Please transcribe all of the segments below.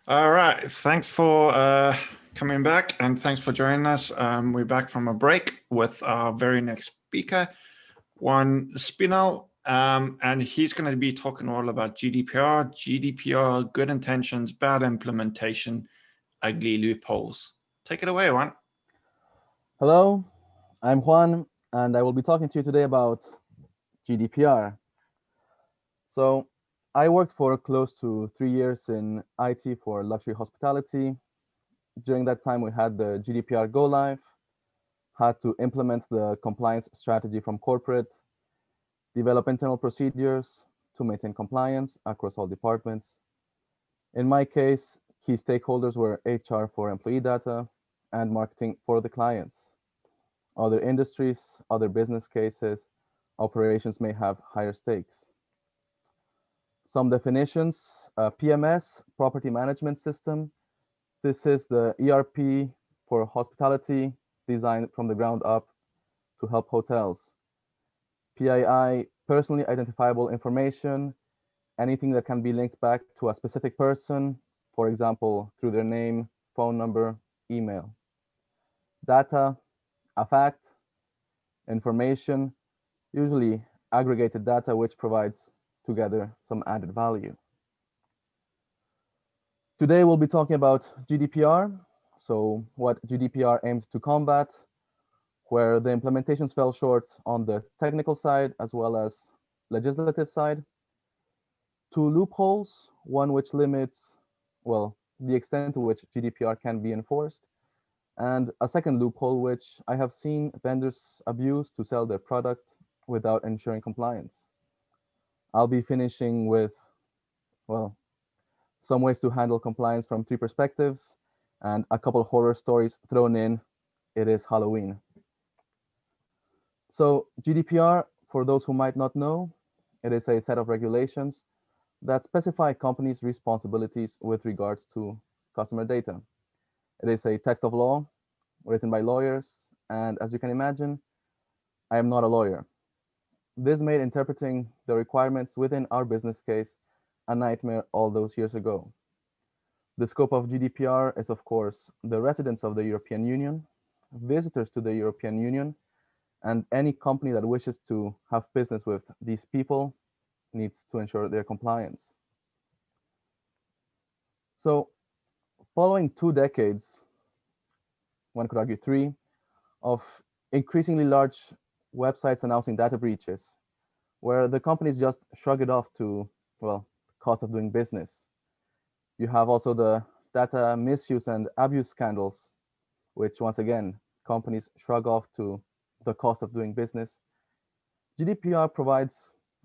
All right. Thanks for coming back and thanks for joining us. We're back from a break with our very next speaker, Juan Spinel, and he's going to be talking all about GDPR, good intentions, bad implementation, ugly loopholes. Take it away, Juan. Hello, I'm Juan, and I will be talking to you today about GDPR. So, I worked for close to 3 years in IT for luxury hospitality. During that time, we had the GDPR go live, had to implement the compliance strategy from corporate, develop internal procedures to maintain compliance across all departments. In my case, key stakeholders were HR for employee data and marketing for the clients. Other industries, other business cases, operations may have higher stakes. Some definitions, PMS, Property Management System. This is the ERP for hospitality designed from the ground up to help hotels. PII, Personally Identifiable Information, anything that can be linked back to a specific person, for example, through their name, phone number, email. Data, a fact, information, usually aggregated data which provides together some added value. Today we'll be talking about GDPR, so what GDPR aims to combat, where the implementations fell short on the technical side as well as legislative side, two loopholes, one which limits, well, the extent to which GDPR can be enforced, and a second loophole which I have seen vendors abuse to sell their product without ensuring compliance. I'll be finishing with, well, some ways to handle compliance from three perspectives, and a couple horror stories thrown in. It is Halloween. So GDPR, for those who might not know, it is a set of regulations that specify companies' responsibilities with regards to customer data. It is a text of law written by lawyers, and as you can imagine, I am not a lawyer. This made interpreting the requirements within our business case a nightmare all those years ago. The scope of GDPR is, of course, the residents of the European Union, visitors to the European Union, and any company that wishes to have business with these people needs to ensure their compliance. So, following 2 decades, one could argue three, of increasingly large websites announcing data breaches, where the companies just shrug it off to, well, cost of doing business. You have also the data misuse and abuse scandals, which once again, companies shrug off to the cost of doing business. GDPR provides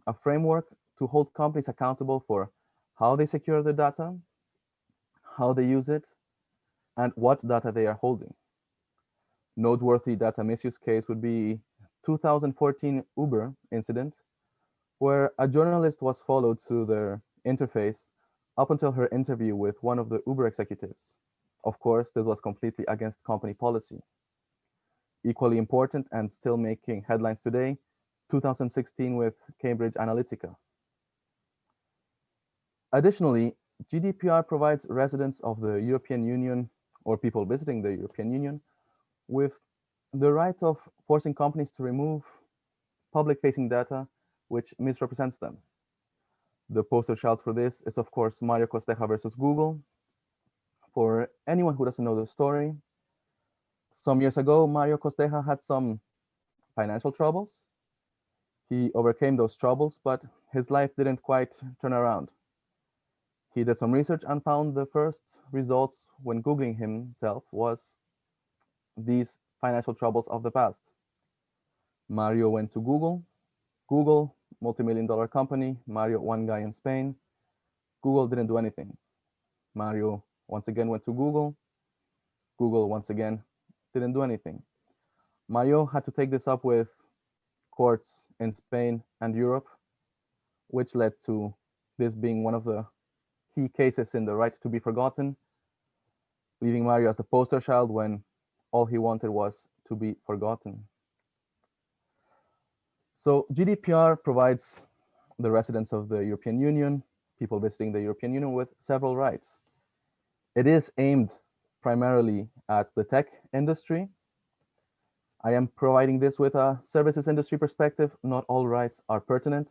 a framework to hold companies accountable for how they secure their data, how they use it, and what data they are holding. Noteworthy data misuse case would be 2014 Uber incident, where a journalist was followed through their interface up until her interview with one of the Uber executives. Of course, this was completely against company policy. Equally important and still making headlines today, 2016 with Cambridge Analytica. Additionally, GDPR provides residents of the European Union or people visiting the European Union with the right of forcing companies to remove public-facing data which misrepresents them. The poster child for this is, of course, Mario Costeja versus Google. For anyone who doesn't know the story, some years ago, Mario Costeja had some financial troubles. He overcame those troubles, but his life didn't quite turn around. He did some research and found the first results when Googling himself was these financial troubles of the past. Mario went to Google. Google, multi-million-dollar company. Mario, one guy in Spain. Google didn't do anything. Mario once again went to Google. Google once again didn't do anything. Mario had to take this up with courts in Spain and Europe, which led to this being one of the key cases in the right to be forgotten, leaving Mario as the poster child when all he wanted was to be forgotten. So GDPR provides the residents of the European Union, people visiting the European Union, with several rights. It is aimed primarily at the tech industry. I am providing this with a services industry perspective. Not all rights are pertinent.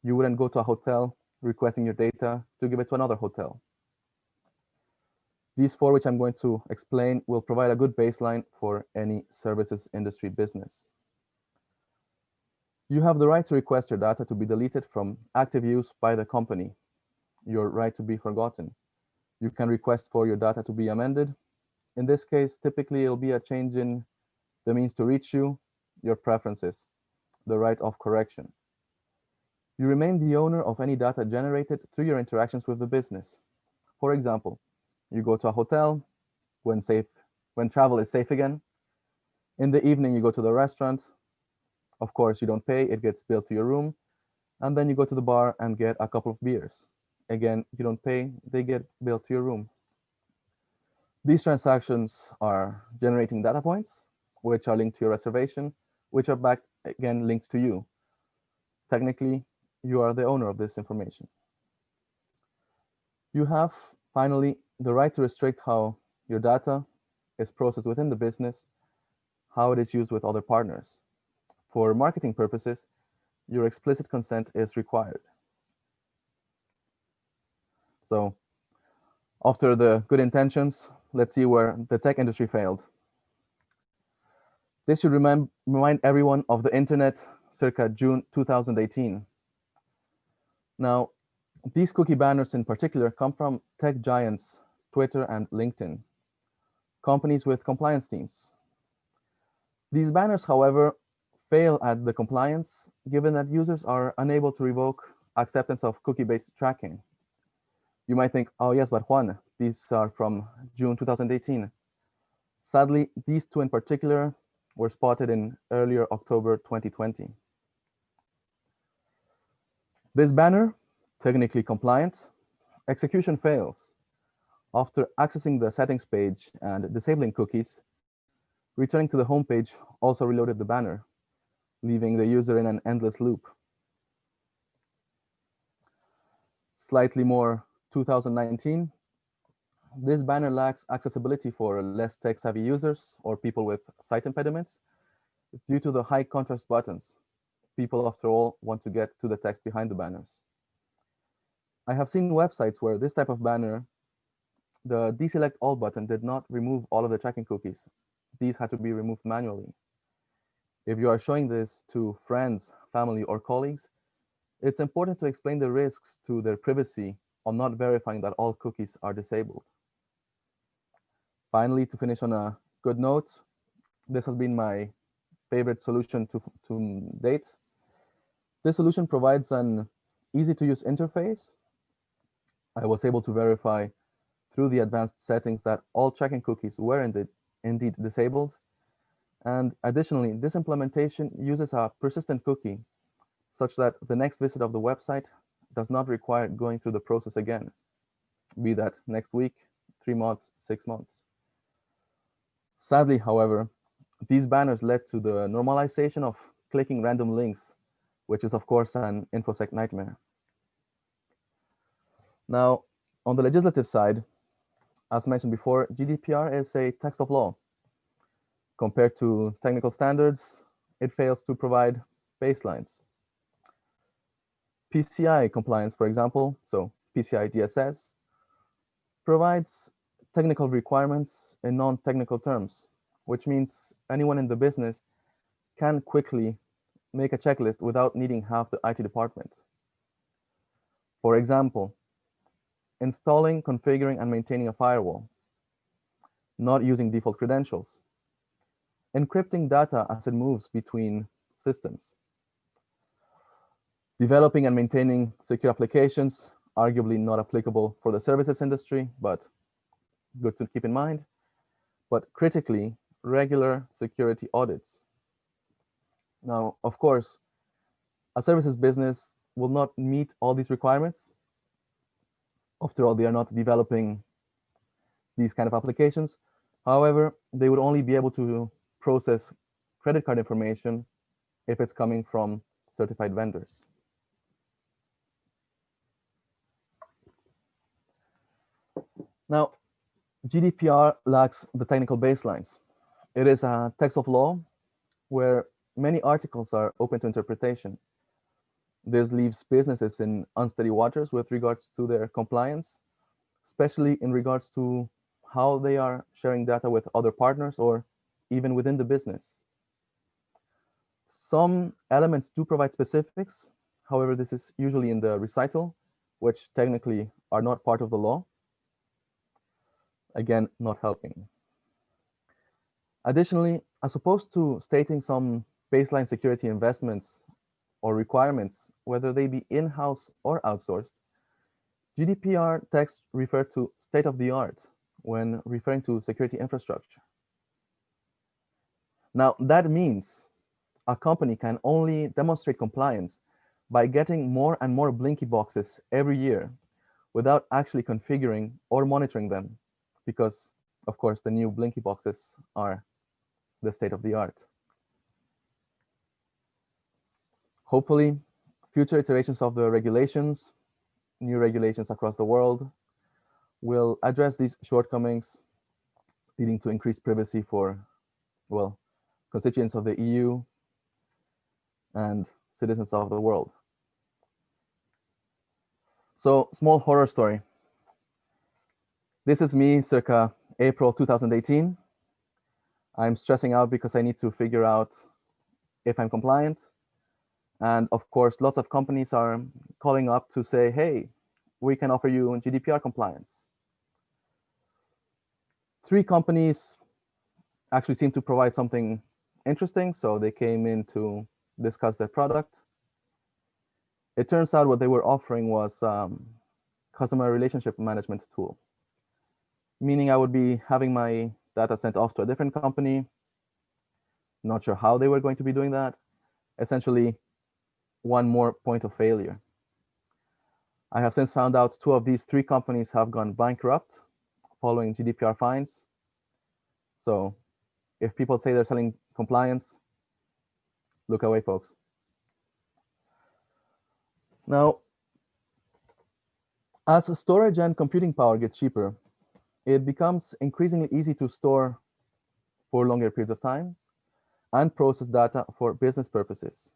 You wouldn't go to a hotel requesting your data to give it to another hotel. These four, which I'm going to explain, will provide a good baseline for any services industry business. You have the right to request your data to be deleted from active use by the company, your right to be forgotten. You can request for your data to be amended. In this case, typically it'll be a change in the means to reach you, your preferences, the right of correction. You remain the owner of any data generated through your interactions with the business. For example, you go to a hotel when travel is safe again. In the evening, you go to the restaurant. Of course, you don't pay, it gets billed to your room. And then you go to the bar and get a couple of beers. Again, you don't pay, they get billed to your room. These transactions are generating data points, which are linked to your reservation, which are back again linked to you. Technically, you are the owner of this information. You have, finally, the right to restrict how your data is processed within the business, how it is used with other partners. For marketing purposes, your explicit consent is required. So after the good intentions, let's see where the tech industry failed. This should remind everyone of the internet circa June 2018. Now, these cookie banners in particular come from tech giants, Twitter and LinkedIn, companies with compliance teams. These banners, however, fail at the compliance, given that users are unable to revoke acceptance of cookie-based tracking. You might think, oh yes, but Juan, these are from June 2018. Sadly, these two in particular were spotted in earlier October 2020. This banner, technically compliant, execution fails. After accessing the settings page and disabling cookies, returning to the home page also reloaded the banner, leaving the user in an endless loop. Slightly more 2019, this banner lacks accessibility for less tech-savvy users or people with sight impediments due to the high contrast buttons. People, after all, want to get to the text behind the banners. I have seen websites where this type of banner, the deselect all button did not remove all of the tracking cookies. These had to be removed manually. If you are showing this to friends, family, or colleagues, it's important to explain the risks to their privacy on not verifying that all cookies are disabled. Finally, to finish on a good note, this has been my favorite solution to date. This solution provides an easy-to-use interface. I was able to verify through the advanced settings that all tracking cookies were indeed disabled. And additionally, this implementation uses a persistent cookie such that the next visit of the website does not require going through the process again, be that next week, 3 months, 6 months. Sadly, however, these banners led to the normalization of clicking random links, which is of course an InfoSec nightmare. Now, on the legislative side, as mentioned before, GDPR is a text of law. Compared to technical standards, it fails to provide baselines. PCI compliance, for example, so PCI DSS, provides technical requirements in non-technical terms, which means anyone in the business can quickly make a checklist without needing half the IT department. For example, installing, configuring, and maintaining a firewall, not using default credentials, encrypting data as it moves between systems, developing and maintaining secure applications, arguably not applicable for the services industry, but good to keep in mind. But critically, regular security audits. Now, of course, a services business will not meet all these requirements. After all, they are not developing these kind of applications. However, they would only be able to process credit card information if it's coming from certified vendors. Now, GDPR lacks the technical baselines. It is a text of law where many articles are open to interpretation. This leaves businesses in unsteady waters with regards to their compliance, especially in regards to how they are sharing data with other partners or even within the business. Some elements do provide specifics. However, this is usually in the recital, which technically are not part of the law. Again, not helping. Additionally, as opposed to stating some baseline security investments or requirements, whether they be in-house or outsourced, GDPR texts refer to state-of-the-art when referring to security infrastructure. Now, that means a company can only demonstrate compliance by getting more and more Blinky boxes every year without actually configuring or monitoring them, because, of course, the new Blinky boxes are the state-of-the-art. Hopefully, future iterations of the regulations, new regulations across the world, will address these shortcomings, leading to increased privacy for, well, constituents of the EU and citizens of the world. So, small horror story. This is me circa April 2018. I'm stressing out because I need to figure out if I'm compliant. And of course, lots of companies are calling up to say, hey, we can offer you GDPR compliance. 3 companies actually seem to provide something interesting, so they came in to discuss their product. It turns out what they were offering was customer relationship management tool, meaning I would be having my data sent off to a different company. Not sure how they were going to be doing that. Essentially, one more point of failure. I have since found out 2 of these 3 companies have gone bankrupt following GDPR fines. So if people say they're selling compliance, look away, folks. Now, as storage and computing power get cheaper, it becomes increasingly easy to store for longer periods of time and process data for business purposes.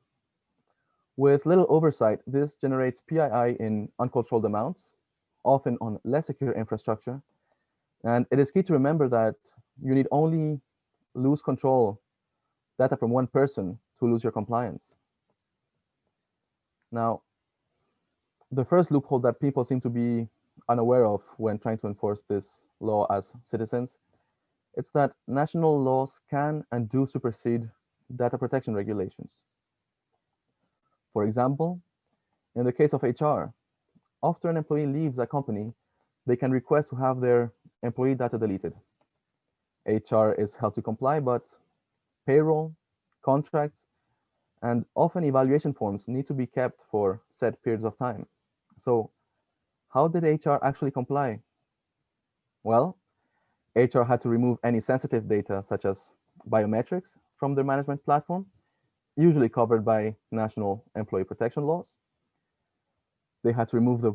With little oversight, this generates PII in uncontrolled amounts, often on less secure infrastructure. And it is key to remember that you need only lose control data from one person to lose your compliance. Now, the first loophole that people seem to be unaware of when trying to enforce this law as citizens, it's that national laws can and do supersede data protection regulations. For example, in the case of HR, after an employee leaves a company, they can request to have their employee data deleted. HR is held to comply, but payroll, contracts, and often evaluation forms need to be kept for set periods of time. So how did HR actually comply? Well, HR had to remove any sensitive data, such as biometrics, from their management platform, usually covered by national employee protection laws. They had to remove the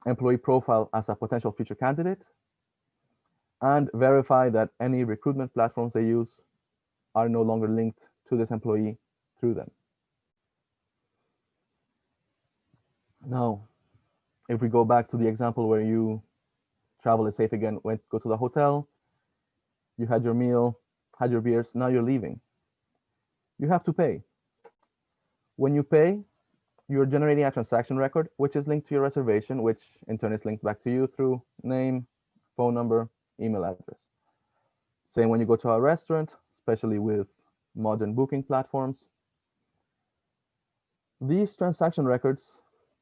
employee profile as a potential future candidate and verify that any recruitment platforms they use are no longer linked to this employee through them. Now, if we go back to the example where you travel is safe again, go to the hotel, you had your meal, had your beers, now you're leaving. You have to pay. When you pay, you're generating a transaction record, which is linked to your reservation, which in turn is linked back to you through name, phone number, email address. Same when you go to a restaurant, especially with modern booking platforms. These transaction records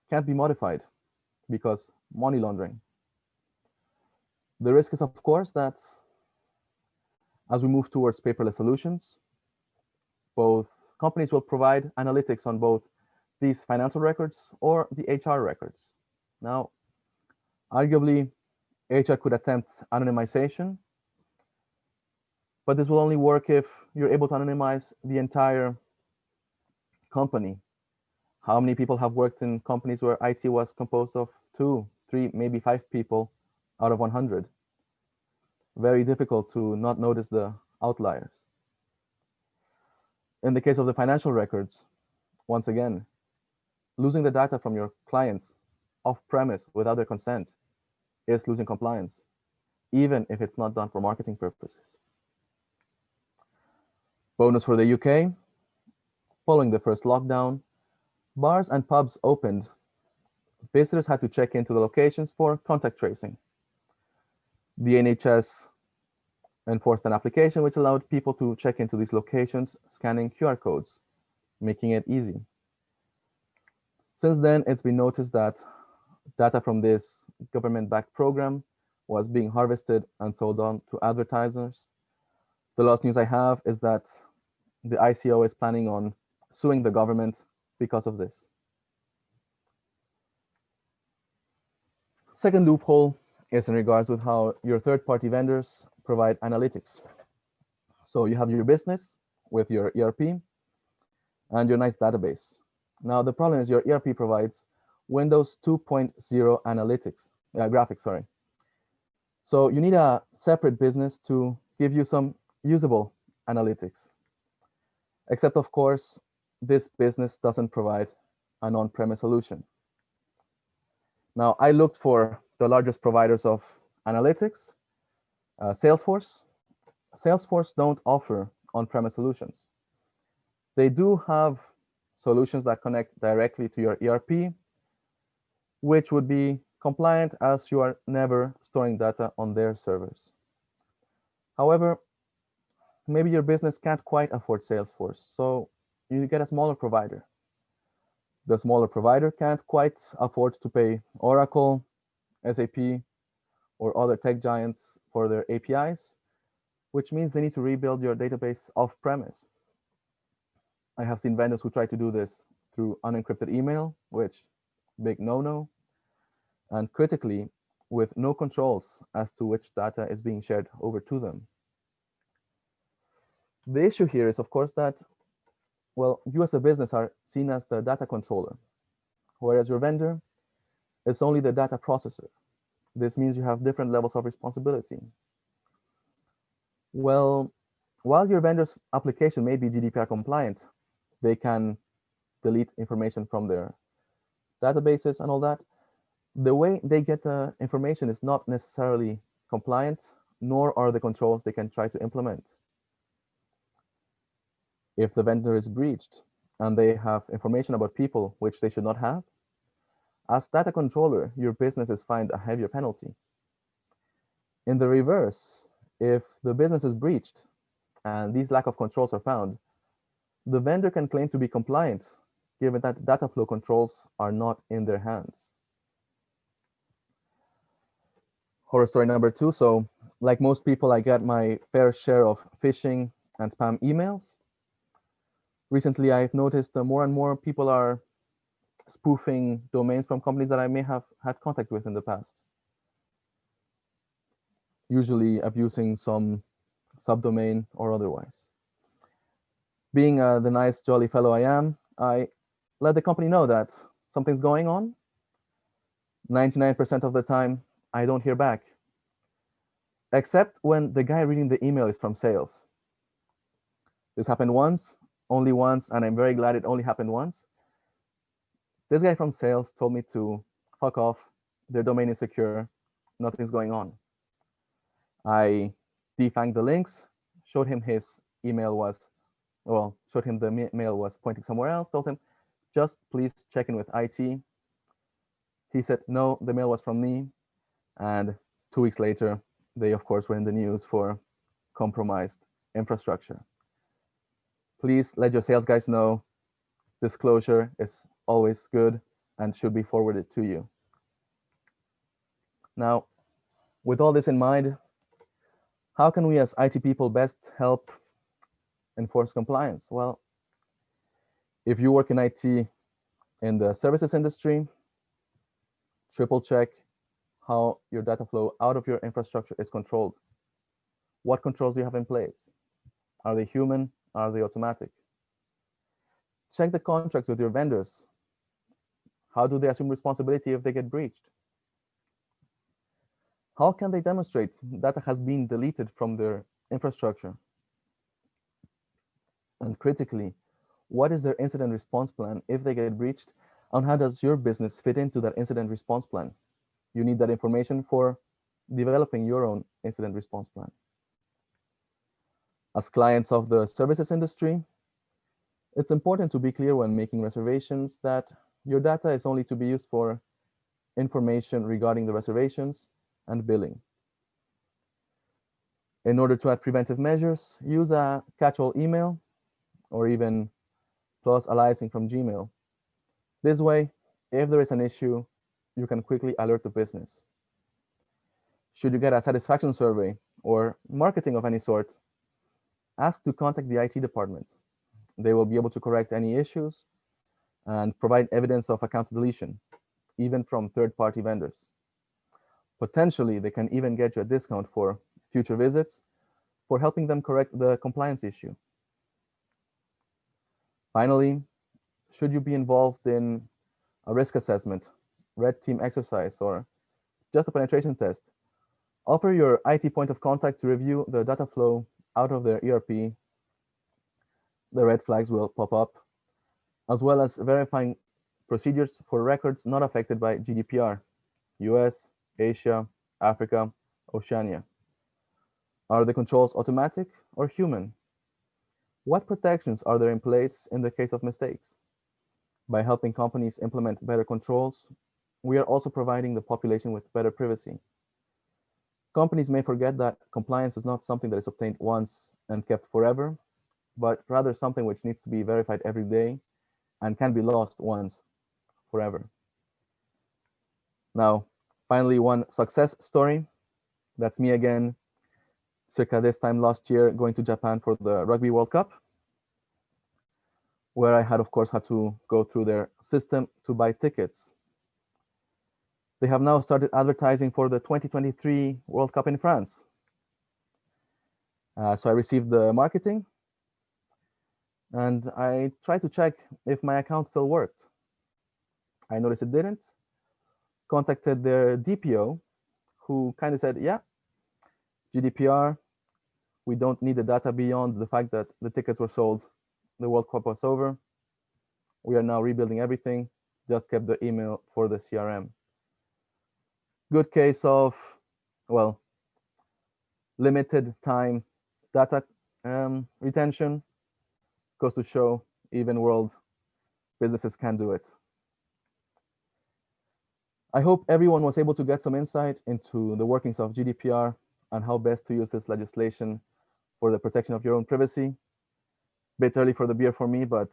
can't be modified because money laundering. The risk is, of course, that as we move towards paperless solutions, both companies will provide analytics on both these financial records or the HR records. Now, arguably, HR could attempt anonymization, but this will only work if you're able to anonymize the entire company. How many people have worked in companies where IT was composed of 2, 3, maybe 5 people out of 100? very difficult to not notice the outliers. In the case of the financial records, once again, losing the data from your clients off-premise without their consent is losing compliance, even if it's not done for marketing purposes. Bonus for the UK, following the first lockdown, bars and pubs opened. Visitors had to check into the locations for contact tracing. The NHS enforced an application which allowed people to check into these locations scanning QR codes, making it easy. Since then, it's been noticed that data from this government-backed program was being harvested and sold on to advertisers. The last news I have is that the ICO is planning on suing the government because of this. Second loophole is in regards with how your third-party vendors provide analytics. So you have your business with your ERP and your nice database. Now the problem is your ERP provides Windows 2.0 analytics, graphics, sorry. So you need a separate business to give you some usable analytics. Except of course, this business doesn't provide an on-premise solution. Now I looked for the largest providers of analytics, Salesforce. Salesforce don't offer on-premise solutions. They do have solutions that connect directly to your ERP, which would be compliant as you are never storing data on their servers. However, maybe your business can't quite afford Salesforce, so you get a smaller provider. The smaller provider can't quite afford to pay Oracle, SAP, or other tech giants for their APIs, which means they need to rebuild your database off-premise. I have seen vendors who try to do this through unencrypted email, which big no-no, and critically, with no controls as to which data is being shared over to them. The issue here is, of course, that, well, you as a business are seen as the data controller, whereas your vendor is only the data processor. This means you have different levels of responsibility. Well, while your vendor's application may be GDPR compliant, they can delete information from their databases and all that. The way they get the information is not necessarily compliant, nor are the controls they can try to implement. If the vendor is breached and they have information about people which they should not have, as data controller, your business is fined a heavier penalty. In the reverse, if the business is breached and these lack of controls are found, the vendor can claim to be compliant, given that data flow controls are not in their hands. Horror story number 2. So, like most people, I get my fair share of phishing and spam emails. Recently, I've noticed more and more people are spoofing domains from companies that I may have had contact with in the past, usually abusing some subdomain or otherwise. Being the nice, jolly fellow I am, I let the company know that something's going on. 99% of the time, I don't hear back, except when the guy reading the email is from sales. This happened once, only once, and I'm very glad it only happened once. This guy from sales told me to fuck off, their domain is secure, nothing's going on. I defanged the links, showed him his email was, well, showed him the mail was pointing somewhere else, told him, just please check in with IT. He said, no, the mail was from me. And 2 weeks later, they, of course, were in the news for compromised infrastructure. Please let your sales guys know disclosure is always good and should be forwarded to you. Now, with all this in mind, how can we as IT people best help enforce compliance? Well, if you work in IT in the services industry, triple check how your data flow out of your infrastructure is controlled. What controls do you have in place? Are they human? Are they automatic? Check the contracts with your vendors. How do they assume responsibility if they get breached? How can they demonstrate data has been deleted from their infrastructure? And critically, what is their incident response plan if they get breached? And how does your business fit into that incident response plan? You need that information for developing your own incident response plan. As clients of the services industry, it's important to be clear when making reservations that your data is only to be used for information regarding the reservations and billing. In order to add preventive measures, use a catch-all email or even plus aliasing from Gmail. This way, if there is an issue, you can quickly alert the business. Should you get a satisfaction survey or marketing of any sort, ask to contact the IT department. They will be able to correct any issues and provide evidence of account deletion, even from third-party vendors. Potentially, they can even get you a discount for future visits for helping them correct the compliance issue. Finally, should you be involved in a risk assessment, red team exercise, or just a penetration test, offer your IT point of contact to review the data flow out of their ERP. The red flags will pop up, as well as verifying procedures for records not affected by GDPR, US, Asia, Africa, Oceania. Are the controls automatic or human? What protections are there in place in the case of mistakes? By helping companies implement better controls, we are also providing the population with better privacy. Companies may forget that compliance is not something that is obtained once and kept forever, but rather something which needs to be verified every day and can be lost once, forever. Now, finally, one success story. That's me again, circa this time last year, going to Japan for the Rugby World Cup, where I had, of course, had to go through their system to buy tickets. They have now started advertising for the 2023 World Cup in France. So I received the marketing, and I tried to check if my account still worked. I noticed it didn't. Contacted their DPO, who kind of said, yeah, GDPR, we don't need the data beyond the fact that the tickets were sold, the World Cup was over. We are now rebuilding everything, just kept the email for the CRM. Good case of, well, limited time data retention. Goes to show even world businesses can do it. I hope everyone was able to get some insight into the workings of GDPR and how best to use this legislation for the protection of your own privacy. Bit early for the beer for me, but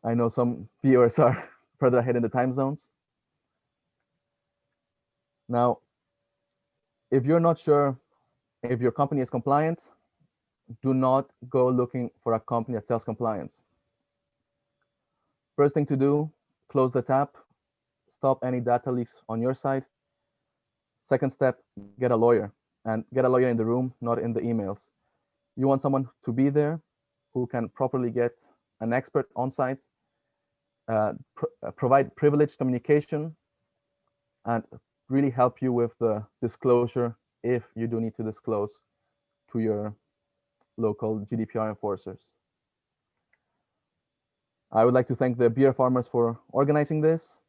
I know some viewers are further ahead in the time zones. Now, if you're not sure if your company is compliant, do not go looking for a company that sells compliance. First thing to do, close the tap, stop any data leaks on your side. Second step, get a lawyer, and get a lawyer in the room, not in the emails. You want someone to be there who can properly get an expert on site, provide privileged communication, and really help you with the disclosure if you do need to disclose to your local GDPR enforcers. I would like to thank the beer farmers for organizing this.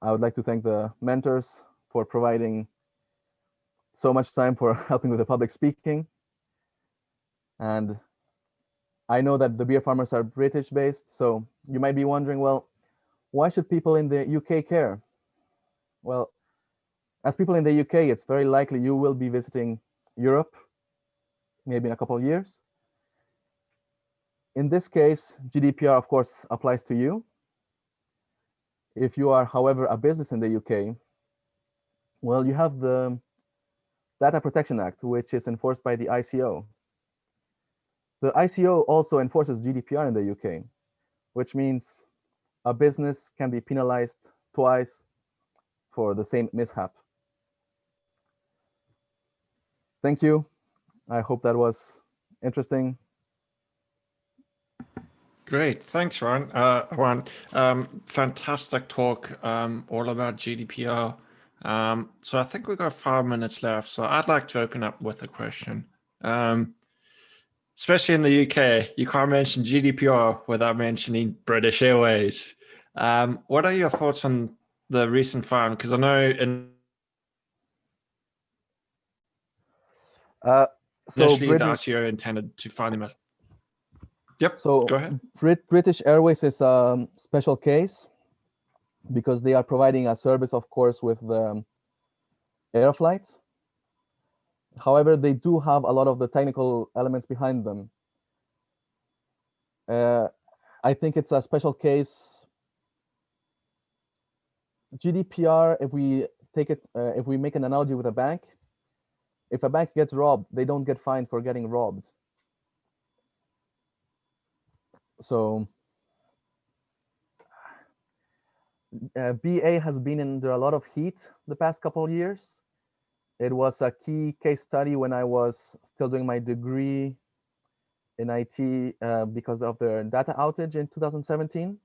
I would like to thank the mentors for providing so much time for helping with the public speaking. And I know that the beer farmers are British based, so you might be wondering, well, why should people in the UK care? Well, as people in the UK, it's very likely you will be visiting Europe, maybe in a couple of years. In this case, GDPR, of course, applies to you. If you are, however, a business in the UK, well, you have the Data Protection Act, which is enforced by the ICO. The ICO also enforces GDPR in the UK, which means a business can be penalized twice for the same mishap. Thank you. I hope that was interesting. Great, thanks, Juan. Juan, fantastic talk, all about GDPR. So I think we've got 5 minutes left. So I'd like to open up with a question. Especially in the UK, you can't mention GDPR without mentioning British Airways. What are your thoughts on the recent fine? Because I know initially the ICO intended to fine him. Yep, so go ahead. British Airways is a special case because they are providing a service, of course, with the air flights. However, they do have a lot of the technical elements behind them. I think it's a special case. GDPR, if we take it, if we make an analogy with a bank, if a bank gets robbed, they don't get fined for getting robbed. So BA has been under a lot of heat the past couple of years. It was a key case study when I was still doing my degree in IT because of their data outage in 2017.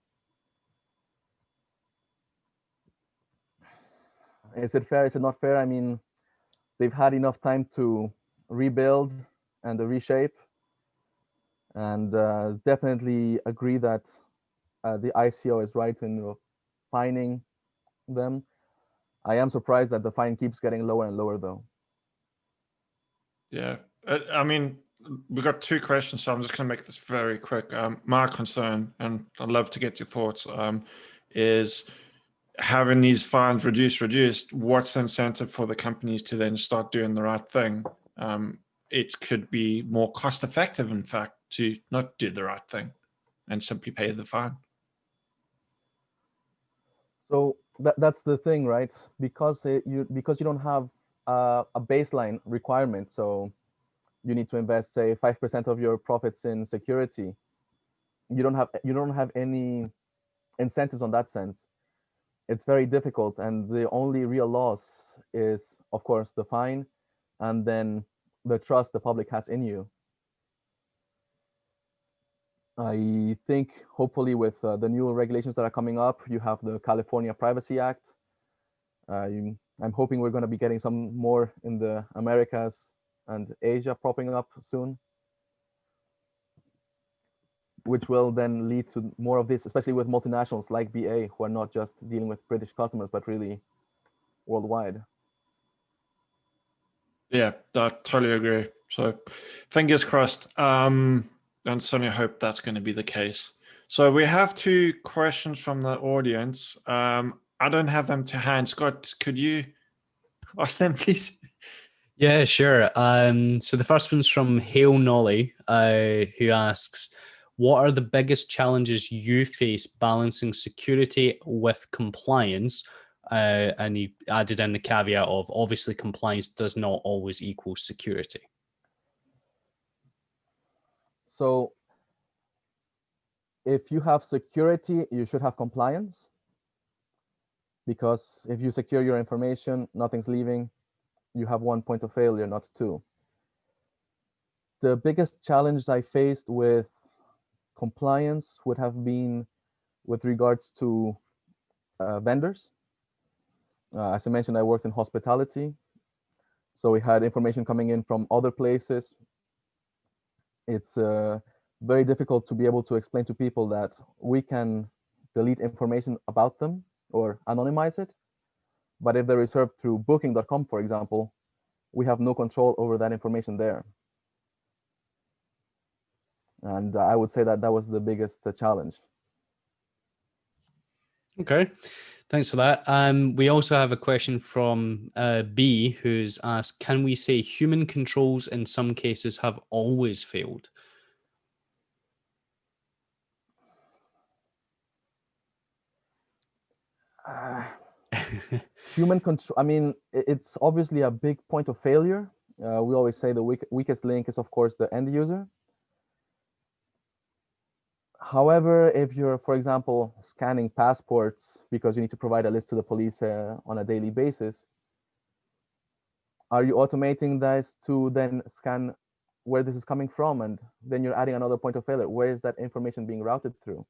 Is it fair? Is it not fair? I mean, they've had enough time to rebuild and reshape, and definitely agree that the ICO is right in fining them. I am surprised that the fine keeps getting lower and lower, though. Yeah, I mean, we got 2 questions, so I'm just going to make this very quick. My concern, and I'd love to get your thoughts, is having these fines reduced. What's the incentive for the companies to then start doing the right thing? It could be more cost effective, in fact, to not do the right thing and simply pay the fine. So that's the thing, right? Because you don't have a baseline requirement, so you need to invest, say, 5% of your profits in security. You don't have any incentives on that sense. It's very difficult, and the only real loss is, of course, the fine, and then the trust the public has in you. I think hopefully with the new regulations that are coming up, you have the California Privacy Act. I'm hoping we're going to be getting some more in the Americas and Asia popping up soon, which will then lead to more of this, especially with multinationals like BA, who are not just dealing with British customers, but really worldwide. Yeah, I totally agree. So fingers crossed. And certainly hope that's going to be the case. So we have 2 questions from the audience. I don't have them to hand. Scott, could you ask them, please? Yeah, sure. So the first one's from Hale Nolly, who asks, what are the biggest challenges you face balancing security with compliance? And he added in the caveat of, obviously, compliance does not always equal security. So if you have security, you should have compliance, because if you secure your information, nothing's leaving. You have 1 point of failure, not 2. The biggest challenge I faced with compliance would have been with regards to vendors. As I mentioned, I worked in hospitality, so we had information coming in from other places. It's very difficult to be able to explain to people that we can delete information about them or anonymize it, but if they're reserved through booking.com, for example, we have no control over that information there. And I would say that that was the biggest challenge. Okay, thanks for that. We also have a question from B, who's asked, can we say human controls in some cases have always failed? Human control, I mean, it's obviously a big point of failure. We always say the weakest link is, of course, the end user. However, if you're, for example, scanning passports because you need to provide a list to the police on a daily basis, are you automating this to then scan where this is coming from? And then you're adding another point of failure. Where is that information being routed through?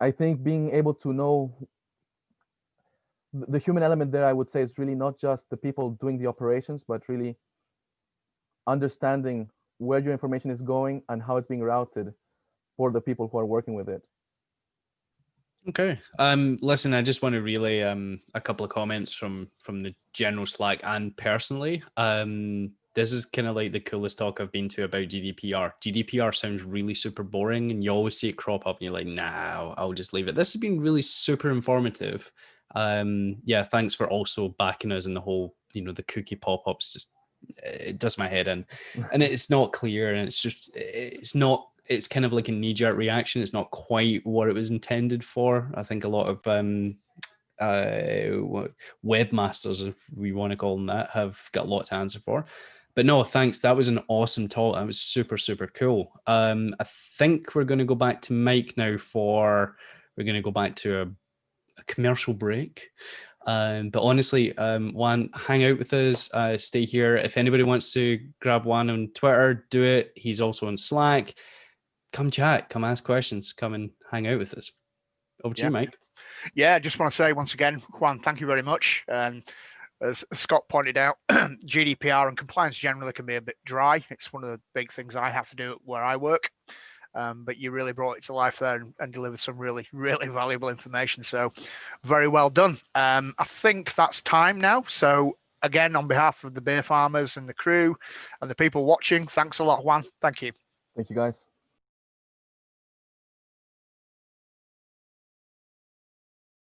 I think being able to know the human element there, I would say, is really not just the people doing the operations, but really understanding where your information is going and how it's being routed for the people who are working with it. Okay. Listen, I just want to relay a couple of comments from the general Slack and personally. This is kind of like the coolest talk I've been to about GDPR. GDPR sounds really super boring, and you always see it crop up and you're like, nah, I'll just leave it. This has been really super informative. Yeah, thanks for also backing us in the whole, the cookie pop-ups. Just it does my head in. And it's not clear, and it's kind of like a knee-jerk reaction. It's not quite what it was intended for. I think a lot of webmasters, if we want to call them that, have got a lot to answer for. But no, thanks. That was an awesome talk. That was super, super cool. I think we're going to go back to Mike now we're going to go back to a commercial break. But honestly, Juan, hang out with us, stay here. If anybody wants to grab Juan on Twitter, do it. He's also on Slack. Come chat, come ask questions, come and hang out with us. Over to you, Mike. Yeah, I just want to say once again, Juan, thank you very much. As Scott pointed out, GDPR and compliance generally can be a bit dry. It's one of the big things I have to do where I work. But you really brought it to life there and delivered some really, really valuable information. So very well done. I think that's time now. So again, on behalf of the beer farmers and the crew and the people watching, thanks a lot, Juan. Thank you. Thank you, guys.